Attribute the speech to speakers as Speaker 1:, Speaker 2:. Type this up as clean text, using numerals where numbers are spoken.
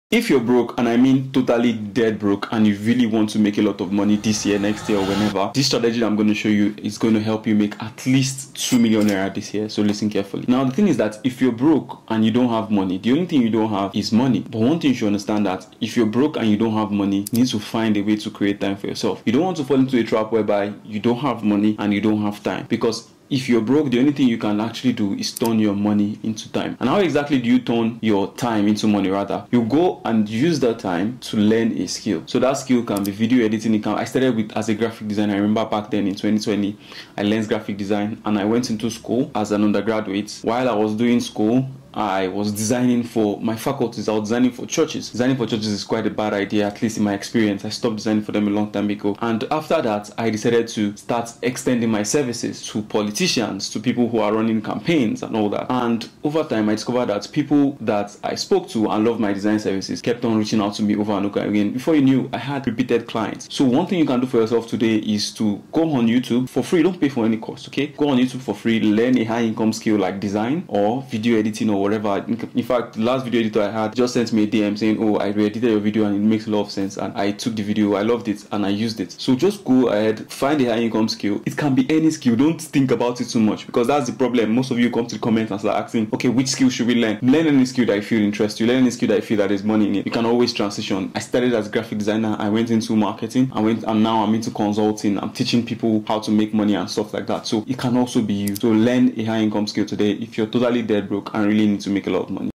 Speaker 1: If you're broke, and I mean totally dead broke, and you really want to make a lot of money this year, next year, or whenever, this strategy that I'm going to show you is going to help you make at least 2 million naira this year. So listen carefully. Now, the thing is that if you're broke and you don't have money, the only thing you don't have is money. But one thing you should understand that if you're broke and you don't have money, you need to find a way to create time for yourself. You don't want to fall into a trap whereby you don't have money and you don't have time, because if you're broke, the only thing you can actually do is turn your money into time. And how exactly do you turn your time into money? Rather, you go and use that time to learn a skill. So that skill can be video editing. I started with as a graphic designer. I remember back then in 2020, I learned graphic design and I went into school as an undergraduate. While I was doing school, I was designing for my faculties. I was designing for churches. Designing for churches is quite a bad idea, at least in my experience. I stopped designing for them a long time ago. And after that, I decided to start extending my services to politicians, to people who are running campaigns and all that. And over time, I discovered that people that I spoke to and loved my design services kept on reaching out to me over and over again. Before you knew, I had repeated clients. So one thing you can do for yourself today is to go on YouTube for free. Don't pay for any cost, okay? Go on YouTube for free, learn a high income skill like design or video editing or whatever. In fact, the last video editor I had just sent me a DM saying, oh, I re-edited your video and it makes a lot of sense, and I took the video, I loved it, and I used it. So just go ahead, find a high income skill. It can be any skill. Don't think about it too much, because that's the problem. Most of you come to the comments and start asking, okay, which skill should we learn? Learn any skill that you feel interests you. Learn any skill that you feel that there's money in it. You can always transition. I started as a graphic designer, I went into marketing, and now I'm into consulting. I'm teaching people how to make money and stuff like that. So it can also be you. So learn a high income skill today if you're totally dead broke and really need to make a lot of money.